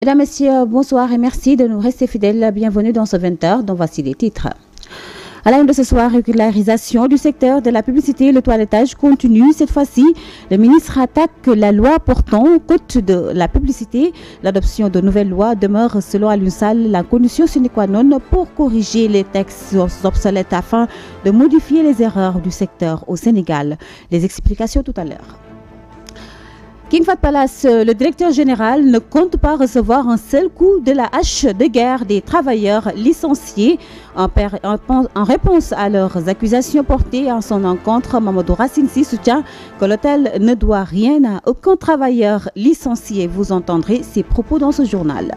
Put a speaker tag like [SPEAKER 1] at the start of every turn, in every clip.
[SPEAKER 1] Mesdames, Messieurs, bonsoir et merci de nous rester fidèles. Bienvenue dans ce 20h, dont voici les titres. À la une de ce soir, régularisation du secteur de la publicité et le toilettage continue. Cette fois-ci, le ministre attaque la loi portant code de la publicité. L'adoption de nouvelles lois demeure, selon Alioune Sall, la condition sine qua non pour corriger les textes obsolètes afin de modifier les erreurs du secteur au Sénégal. Les explications tout à l'heure. King Fahd Palace, le directeur général, ne compte pas recevoir un seul coup de la hache de guerre des travailleurs licenciés. En réponse à leurs accusations portées en son encontre, Mamadou Racine Sy soutient que l'hôtel ne doit rien à aucun travailleur licencié. Vous entendrez ses propos dans ce journal.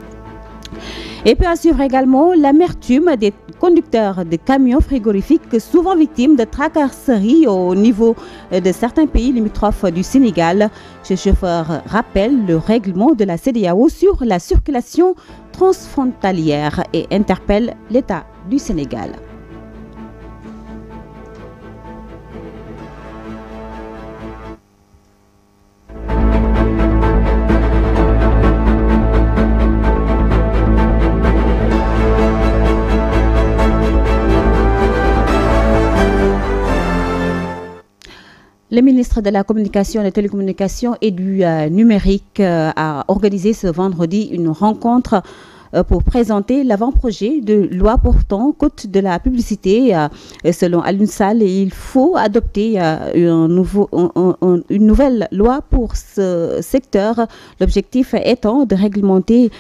[SPEAKER 1] Et puis à suivre également l'amertume des conducteurs de camions frigorifiques, souvent victimes de tracasseries au niveau de certains pays limitrophes du Sénégal. Ce chauffeur rappelle le règlement de la CEDEAO sur la circulation transfrontalière et interpelle l'État du Sénégal. Le ministre de la Communication, des Télécommunications et du Numérique a organisé ce vendredi une rencontre pour présenter l'avant-projet de loi portant code de la publicité. Selon Alioune Sall, il faut adopter une nouvelle loi pour ce secteur. L'objectif étant de réglementer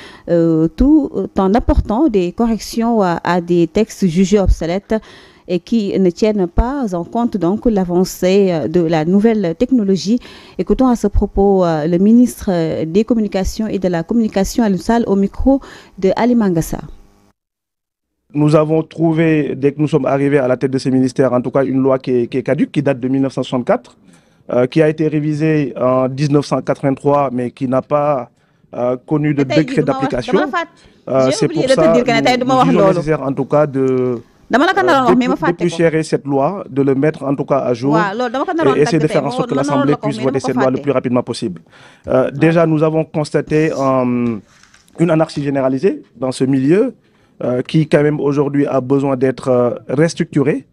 [SPEAKER 1] tout en apportant des corrections à des textes jugés obsolètes et qui ne tiennent pas en compte donc l'avancée de la nouvelle technologie. Écoutons à ce propos le ministre des Communications et de la Communication, Alioune Sall, au micro de Ali Mangassa.
[SPEAKER 2] Nous avons trouvé, dès que nous sommes arrivés à la tête de ces ministères, en tout cas une loi qui est caduque, qui date de 1964, qui a été révisée en 1983, mais qui n'a pas connu de décret d'application. C'est pour ça que nous disons nécessaire en tout cas de dépoussiérer cette loi, de le mettre en tout cas à jour et essayer de faire en sorte que l'Assemblée puisse voter cette loi le plus rapidement possible. Déjà, nous avons constaté une anarchie généralisée dans ce milieu qui quand même aujourd'hui a besoin d'être restructuré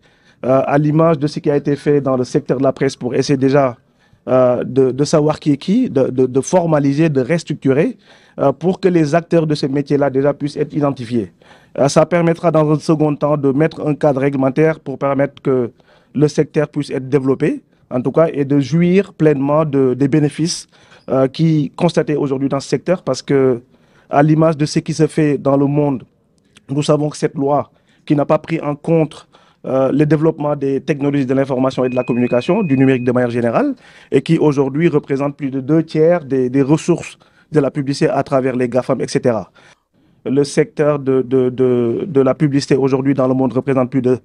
[SPEAKER 2] à l'image de ce qui a été fait dans le secteur de la presse pour essayer déjà de savoir qui est qui, de formaliser, de restructurer pour que les acteurs de ces métiers-là déjà puissent être identifiés. Ça permettra dans un second temps de mettre un cadre réglementaire pour permettre que le secteur puisse être développé, en tout cas, et de jouir pleinement des bénéfices qui constatés aujourd'hui dans ce secteur, parce que à l'image de ce qui se fait dans le monde, nous savons que cette loi qui n'a pas pris en compte le développement des technologies de l'information et de la communication, du numérique de manière générale, et qui aujourd'hui représente plus de 2/3 des ressources de la publicité à travers les GAFAM, etc. Le secteur de la publicité aujourd'hui dans le monde représente plus de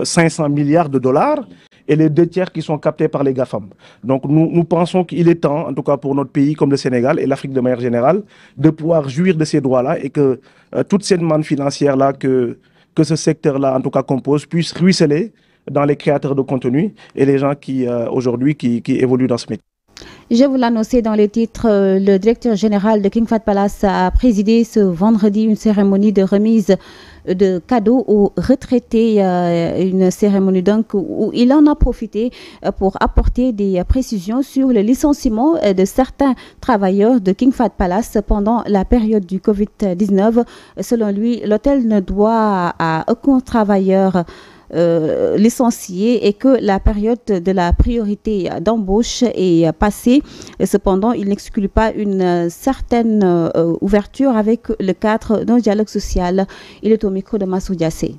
[SPEAKER 2] 500 milliards de dollars et les 2/3 qui sont captés par les GAFAM. Donc nous pensons qu'il est temps, en tout cas pour notre pays comme le Sénégal et l'Afrique de manière générale, de pouvoir jouir de ces droits-là et que toute cette manne financière-là que ce secteur-là, en tout cas, compose, puisse ruisseler dans les créateurs de contenu et les gens qui, aujourd'hui, qui évoluent dans ce métier.
[SPEAKER 1] Je vous l'annonçais dans les titres, le directeur général de King Fahd Palace a présidé ce vendredi une cérémonie de remise de cadeaux aux retraités, une cérémonie donc où il en a profité pour apporter des précisions sur le licenciement de certains travailleurs de King Fahd Palace pendant la période du Covid-19. Selon lui, l'hôtel ne doit à aucun travailleur licenciés et que la période de la priorité d'embauche est passée. Cependant, il n'exclut pas une certaine ouverture avec le cadre d'un dialogue social. Il est au micro de Massou Diassé.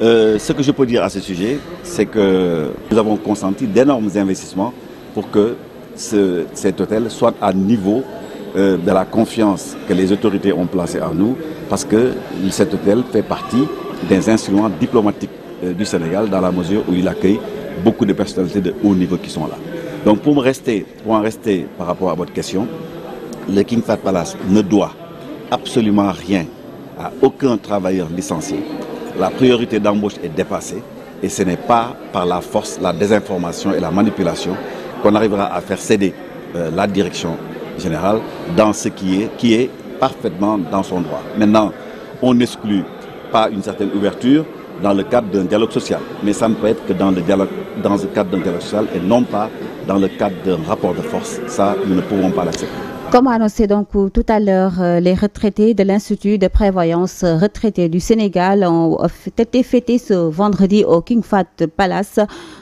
[SPEAKER 3] Ce que je peux dire à ce sujet, c'est que nous avons consenti d'énormes investissements pour que cet hôtel soit à niveau de la confiance que les autorités ont placée en nous, parce que cet hôtel fait partie des instruments diplomatiques du Sénégal dans la mesure où il accueille beaucoup de personnalités de haut niveau qui sont là. Donc pour en rester par rapport à votre question, le King Fahd Palace ne doit absolument rien à aucun travailleur licencié. La priorité d'embauche est dépassée et ce n'est pas par la force, la désinformation et la manipulation qu'on arrivera à faire céder la direction général dans ce qui est parfaitement dans son droit. Maintenant, on n'exclut pas une certaine ouverture dans le cadre d'un dialogue social. Mais ça ne peut être que dans le cadre d'un dialogue social et non pas dans le cadre d'un rapport de force. Ça, nous ne pouvons pas l'accepter.
[SPEAKER 1] Comme annoncé donc tout à l'heure, les retraités de l'Institut de prévoyance retraités du Sénégal ont été fêtés ce vendredi au King Fahd Palace,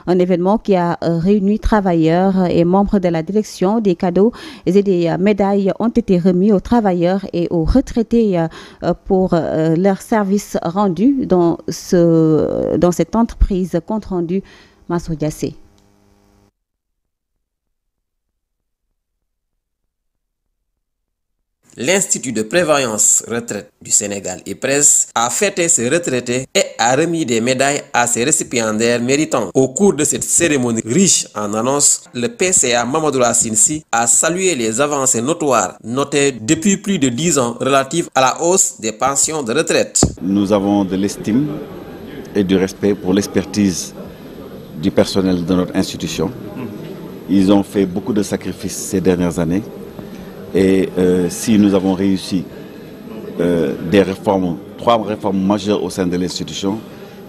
[SPEAKER 1] un événement qui a réuni travailleurs et membres de la direction. Des cadeaux et des médailles ont été remis aux travailleurs et aux retraités pour leur service rendu dans cette entreprise. Compte rendu Massour Diassé.
[SPEAKER 4] L'Institut de prévoyance retraite du Sénégal, IPRES, a fêté ses retraités et a remis des médailles à ses récipiendaires méritants. Au cours de cette cérémonie riche en annonces, le PCA Mamadou Racine Sy a salué les avancées notoires notées depuis plus de 10 ans relatives à la hausse des pensions de retraite.
[SPEAKER 3] Nous avons de l'estime et du respect pour l'expertise du personnel de notre institution. Ils ont fait beaucoup de sacrifices ces dernières années. Et si nous avons réussi trois réformes majeures au sein de l'institution,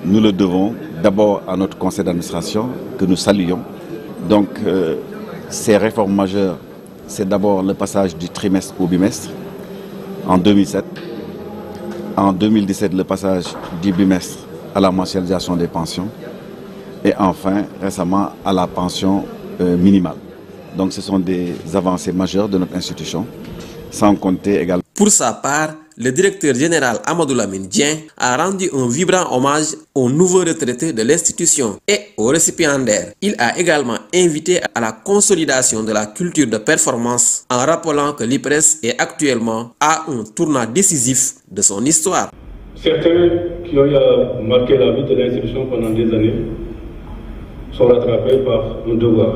[SPEAKER 3] nous le devons d'abord à notre conseil d'administration que nous saluons. Donc ces réformes majeures, c'est d'abord le passage du trimestre au bimestre en 2007. En 2017, le passage du bimestre à la mensualisation des pensions. Et enfin, récemment, à la pension minimale. Donc ce sont des avancées majeures de notre institution, sans compter également.
[SPEAKER 4] Pour sa part, le directeur général Amadou Lamine Dieng a rendu un vibrant hommage aux nouveaux retraités de l'institution et aux récipiendaires. Il a également invité à la consolidation de la culture de performance en rappelant que l'IPRES est actuellement à un tournant décisif de son histoire.
[SPEAKER 5] Certains qui ont marqué la vie de l'institution pendant des années sont rattrapés par un devoir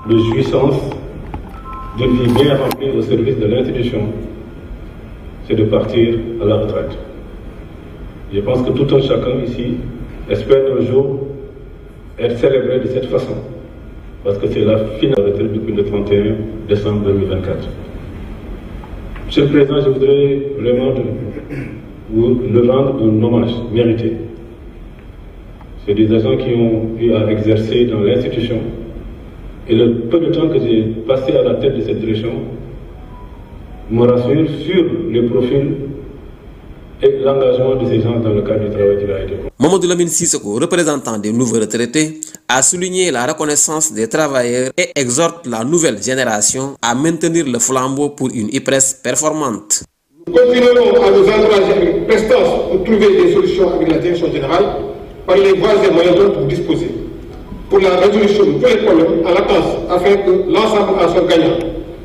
[SPEAKER 5] de jouissance d'une vie bien remplie au service de l'institution, c'est de partir à la retraite. Je pense que tout un chacun ici espère un jour être célébré de cette façon, parce que c'est la fin de la retraite depuis le 31 décembre 2024. Monsieur le Président, je voudrais vraiment vous le rendre un hommage mérité. C'est des agents qui ont eu à exercer dans l'institution. Et le peu de temps que j'ai passé à la tête de cette direction me rassure sur le profil et l'engagement de ces gens dans le cadre du travail qui a été fait.
[SPEAKER 4] Mamadou Lamine Sissoko, représentant des nouveaux retraités, a souligné la reconnaissance des travailleurs et exhorte la nouvelle génération à maintenir le flambeau pour une IPRES performante.
[SPEAKER 6] Nous continuerons à nous encourager avec prestance pour trouver des solutions avec la direction générale par les voies et moyens dont vous disposez, pour la résolution de tous les problèmes en latence, afin que l'ensemble en soit gagnant,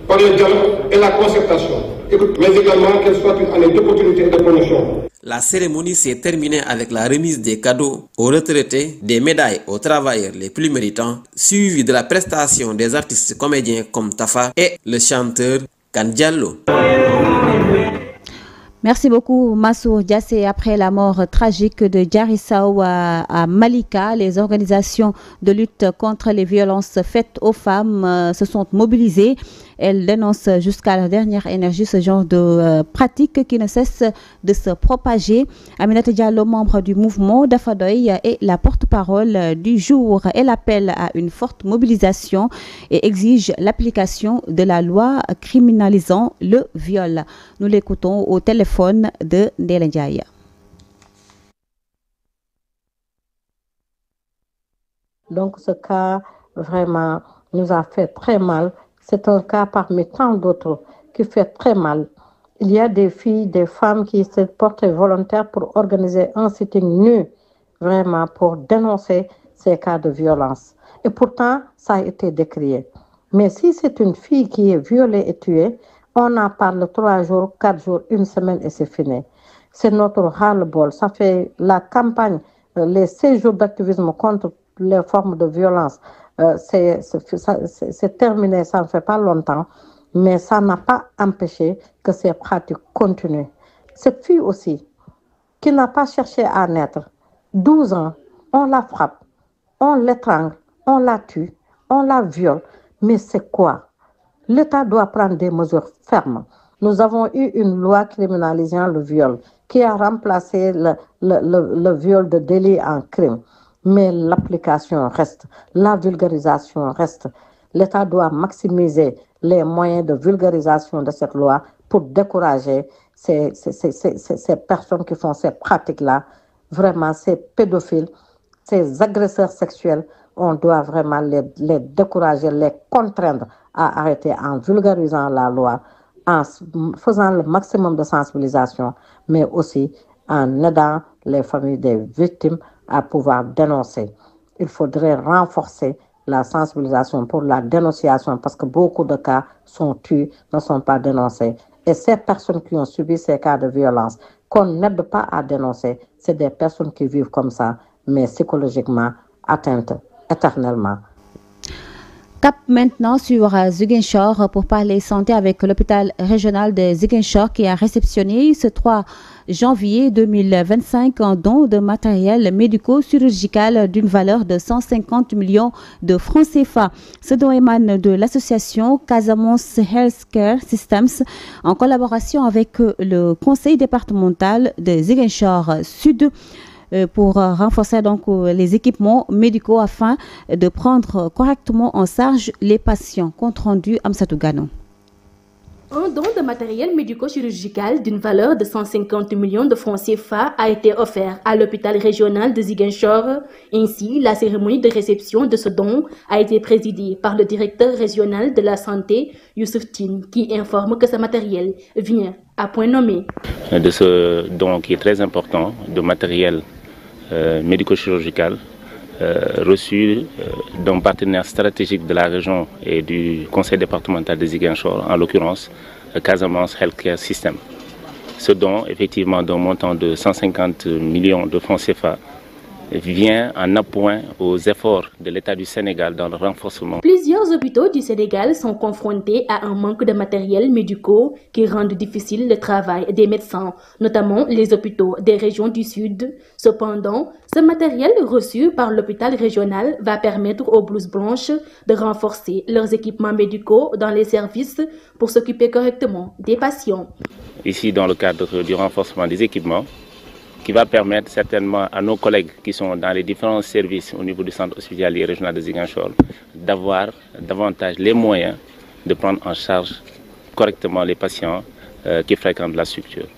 [SPEAKER 6] par le dialogue et la concertation, mais également qu'elle soit une année d'opportunité et de promotion.
[SPEAKER 4] La cérémonie s'est terminée avec la remise des cadeaux aux retraités, des médailles aux travailleurs les plus méritants, suivi de la prestation des artistes comédiens comme Tafa et le chanteur Kandjallo.
[SPEAKER 1] Merci beaucoup Massour Diassé. Après la mort tragique de Diarissao à Malika, les organisations de lutte contre les violences faites aux femmes se sont mobilisées. Elles dénoncent jusqu'à la dernière énergie ce genre de pratique qui ne cesse de se propager. Aminata Diallo, membre du mouvement Dafadoy, est la porte-parole du jour. Elle appelle à une forte mobilisation et exige l'application de la loi criminalisant le viol. Nous l'écoutons au téléphone de Ndella Ndiaye.
[SPEAKER 7] Donc ce cas vraiment nous a fait très mal. C'est un cas parmi tant d'autres qui fait très mal. Il y a des filles, des femmes qui se portent volontaires pour organiser un sitting nu, vraiment pour dénoncer ces cas de violence. Et pourtant, ça a été décrié. Mais si c'est une fille qui est violée et tuée, on en parle 3 jours, 4 jours, 1 semaine et c'est fini. C'est notre ras-le-bol. Ça fait la campagne, les 16 jours d'activisme contre les formes de violence. C'est terminé, ça ne fait pas longtemps, mais ça n'a pas empêché que ces pratiques continuent. Cette fille aussi, qui n'a pas cherché à naître, 12 ans, on la frappe, on l'étrangle, on la tue, on la viole. Mais c'est quoi? L'État doit prendre des mesures fermes. Nous avons eu une loi criminalisant le viol qui a remplacé le viol de délit en crime. Mais l'application reste, la vulgarisation reste. L'État doit maximiser les moyens de vulgarisation de cette loi pour décourager ces personnes qui font ces pratiques-là, vraiment ces pédophiles, ces agresseurs sexuels. On doit vraiment les décourager, les contraindre à arrêter en vulgarisant la loi, en faisant le maximum de sensibilisation, mais aussi en aidant les familles des victimes à pouvoir dénoncer. Il faudrait renforcer la sensibilisation pour la dénonciation parce que beaucoup de cas sont tués, ne sont pas dénoncés. Et ces personnes qui ont subi ces cas de violence, qu'on n'aide pas à dénoncer, c'est des personnes qui vivent comme ça, mais psychologiquement atteintes éternellement.
[SPEAKER 1] Cap maintenant sur Ziguinchor pour parler santé avec l'hôpital régional de Ziguinchor qui a réceptionné ce 3 janvier 2025 un don de matériel médico-chirurgical d'une valeur de 150 millions de francs CFA. Ce don émane de l'association Casamance Healthcare Systems en collaboration avec le conseil départemental de Ziguinchor Sud pour renforcer donc les équipements médicaux afin de prendre correctement en charge les patients. Compte rendu Amsatou Gano.
[SPEAKER 8] Un don de matériel médico-chirurgical d'une valeur de 150 millions de francs CFA a été offert à l'hôpital régional de Ziguinchor. Ainsi, la cérémonie de réception de ce don a été présidée par le directeur régional de la santé, Youssouf Tine, qui informe que ce matériel vient à point nommé.
[SPEAKER 9] De ce don qui est très important, de matériel médico-chirurgical reçu d'un partenaire stratégique de la région et du conseil départemental de Ziguinchor, en l'occurrence Casamance Healthcare System. Ce don, effectivement, d'un montant de 150 millions de francs CFA, vient en appoint aux efforts de l'État du Sénégal dans le renforcement.
[SPEAKER 8] Plusieurs hôpitaux du Sénégal sont confrontés à un manque de matériel médical qui rend difficile le travail des médecins, notamment les hôpitaux des régions du Sud. Cependant, ce matériel reçu par l'hôpital régional va permettre aux blouses blanches de renforcer leurs équipements médicaux dans les services pour s'occuper correctement des patients.
[SPEAKER 9] Ici, dans le cadre du renforcement des équipements, qui va permettre certainement à nos collègues qui sont dans les différents services au niveau du centre hospitalier régional de Ziguinchor d'avoir davantage les moyens de prendre en charge correctement les patients qui fréquentent la structure.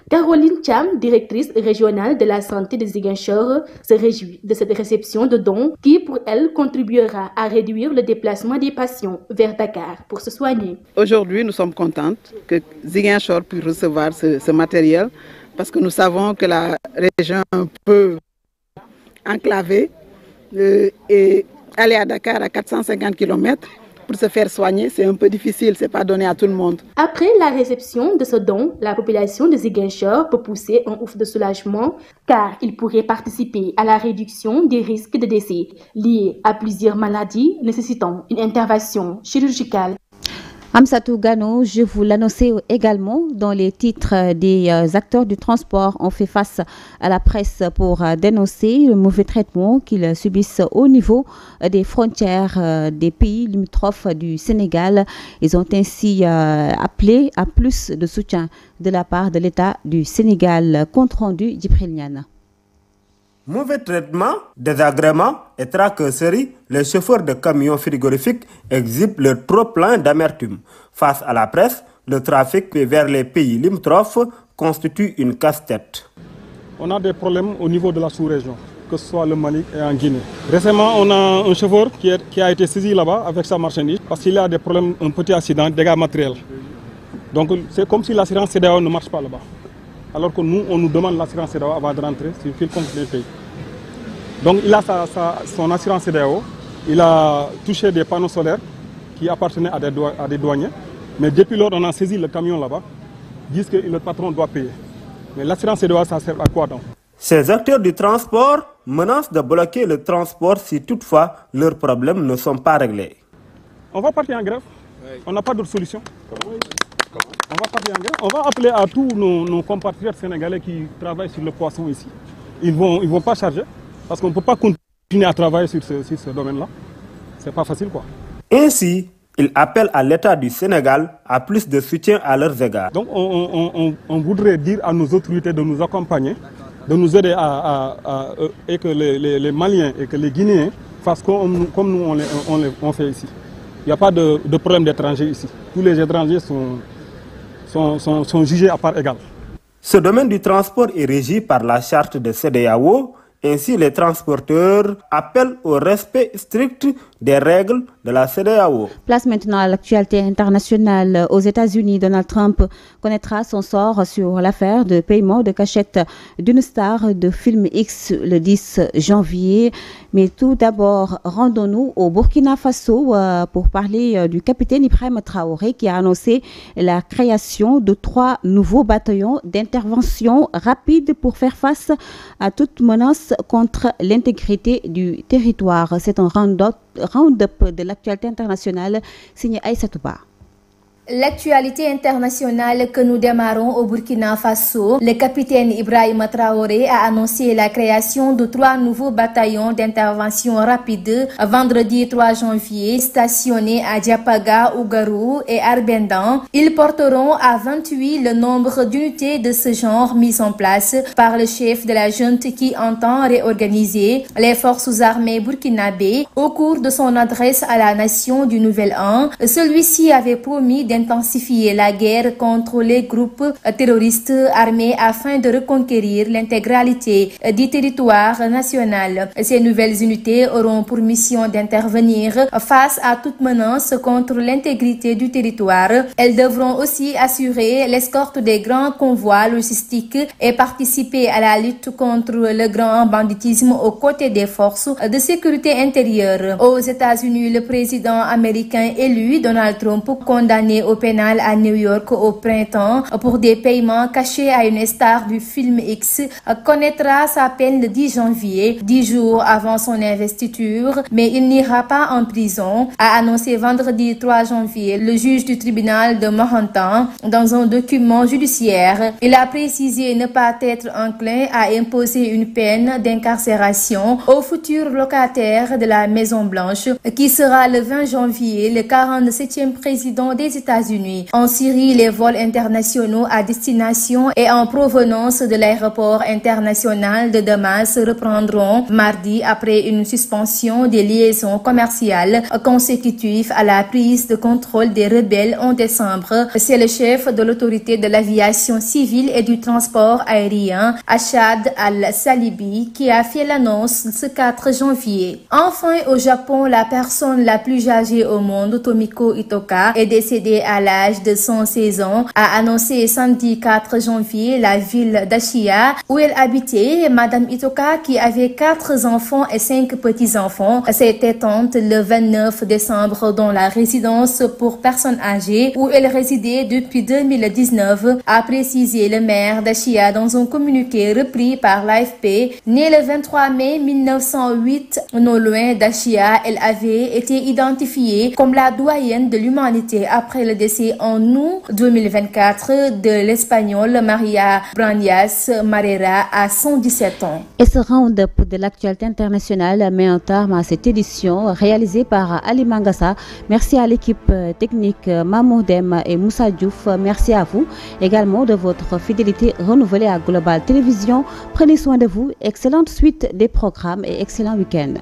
[SPEAKER 8] Caroline Cham, directrice régionale de la santé de Ziguinchor, se réjouit de cette réception de dons qui, pour elle, contribuera à réduire le déplacement des patients vers Dakar pour se soigner.
[SPEAKER 10] Aujourd'hui, nous sommes contentes que Ziguinchor puisse recevoir ce matériel parce que nous savons que la région est un peu enclavée et aller à Dakar à 450 km pour se faire soigner, c'est un peu difficile, ce n'est pas donné à tout le monde.
[SPEAKER 8] Après la réception de ce don, la population de Ziguinchor peut pousser un ouf de soulagement car il pourrait participer à la réduction des risques de décès liés à plusieurs maladies nécessitant une intervention chirurgicale.
[SPEAKER 1] Amsatou Gano, je vous l'annonçais également dans les titres des acteurs du transport ont fait face à la presse pour dénoncer le mauvais traitement qu'ils subissent au niveau des frontières des pays limitrophes du Sénégal. Ils ont ainsi appelé à plus de soutien de la part de l'État du Sénégal. Compte rendu Djibril Niane.
[SPEAKER 11] Mauvais traitement, désagrément et tracasserie, les chauffeurs de camions frigorifiques exhibent leur trop-plein d'amertume. Face à la presse, le trafic vers les pays limitrophes constitue une casse-tête.
[SPEAKER 12] On a des problèmes au niveau de la sous-région, que ce soit le Mali et en Guinée. Récemment, on a un chauffeur qui a été saisi là-bas avec sa marchandise parce qu'il a des problèmes, un petit accident, dégâts matériels. Donc c'est comme si l'assurance CEDEAO ne marche pas là-bas. Alors que nous, on nous demande l'assurance CEDEAO avant de rentrer sur quelconque pays. Donc il a son assurance CEDEAO, il a touché des panneaux solaires qui appartenaient à des douaniers. Mais depuis lors, on a saisi le camion là-bas, disent que le patron doit payer. Mais l'assurance CEDEAO, ça sert à quoi donc?
[SPEAKER 11] Ces acteurs du transport menacent de bloquer le transport si toutefois leurs problèmes ne sont pas réglés.
[SPEAKER 12] On va partir en grève, on n'a pas d'autre solution. On va partir en grève. On va appeler à tous nos compatriotes sénégalais qui travaillent sur le poisson ici. Ils vont pas charger parce qu'on ne peut pas continuer à travailler sur ce domaine-là. C'est pas facile quoi.
[SPEAKER 11] Ainsi, Il appelle à l'État du Sénégal à plus de soutien à leurs égards.
[SPEAKER 12] Donc on voudrait dire à nos autorités de nous accompagner, de nous aider et que les Maliens et que les Guinéens fassent comme nous on fait ici. Il n'y a pas de problème d'étrangers ici. Tous les étrangers sont jugés à part égale.
[SPEAKER 11] Ce domaine du transport est régi par la charte de CEDEAO. Ainsi, les transporteurs appellent au respect strict des règles de la CEDEAO.
[SPEAKER 1] Place maintenant à l'actualité internationale. Aux États-Unis, Donald Trump connaîtra son sort sur l'affaire de paiement de cachette d'une star de film X le 10 janvier. Mais tout d'abord, rendons-nous au Burkina Faso pour parler du capitaine Ibrahima Traoré qui a annoncé la création de 3 nouveaux bataillons d'intervention rapide pour faire face à toute menace contre l'intégrité du territoire. C'est un round-up de l'actualité internationale signé Aïssatou Ba.
[SPEAKER 13] L'actualité internationale que nous démarrons au Burkina Faso, le capitaine Ibrahima Traoré a annoncé la création de 3 nouveaux bataillons d'intervention rapide vendredi 3 janvier stationnés à Diapaga, Ougarou et Arbendan. Ils porteront à 28 le nombre d'unités de ce genre mises en place par le chef de la junte qui entend réorganiser les forces armées burkinabées. Au cours de son adresse à la nation du Nouvel An, celui-ci avait promis d'intensifier la guerre contre les groupes terroristes armés afin de reconquérir l'intégralité du territoire national. Ces nouvelles unités auront pour mission d'intervenir face à toute menace contre l'intégrité du territoire. Elles devront aussi assurer l'escorte des grands convois logistiques et participer à la lutte contre le grand banditisme aux côtés des forces de sécurité intérieure. Aux États-Unis, le président américain élu Donald Trump, condamné au pénal à New York au printemps pour des paiements cachés à une star du film X, connaîtra sa peine le 10 janvier, 10 jours avant son investiture, mais il n'ira pas en prison, a annoncé vendredi 3 janvier le juge du tribunal de Manhattan dans un document judiciaire. Il a précisé ne pas être enclin à imposer une peine d'incarcération au futur locataire de la Maison Blanche, qui sera le 20 janvier le 47e président des États-Unis. En Syrie, les vols internationaux à destination et en provenance de l'aéroport international de Damas reprendront mardi après une suspension des liaisons commerciales consécutives à la prise de contrôle des rebelles en décembre. C'est le chef de l'autorité de l'aviation civile et du transport aérien, Achad Al-Salibi, qui a fait l'annonce ce 4 janvier. Enfin, au Japon, la personne la plus âgée au monde, Tomiko Itoka, est décédée à l'âge de 116 ans, a annoncé samedi 4 janvier la ville d'Ashiya où elle habitait. Madame Itoka, qui avait 4 enfants et 5 petits-enfants, s'est éteinte le 29 décembre dans la résidence pour personnes âgées où elle résidait depuis 2019, a précisé le maire d'Ashiya dans un communiqué repris par l'AFP. Née le 23 mai 1908, non loin d'Ashiya, elle avait été identifiée comme la doyenne de l'humanité après le décès en août 2024 de l'Espagnole Maria Branias Marera à 117 ans.
[SPEAKER 1] Et ce round-up de l'actualité internationale met un terme à cette édition réalisée par Ali Mangassa. Merci à l'équipe technique Mamoudem et Moussa Diouf. Merci à vous également de votre fidélité renouvelée à Global Télévision. Prenez soin de vous. Excellente suite des programmes et excellent week-end.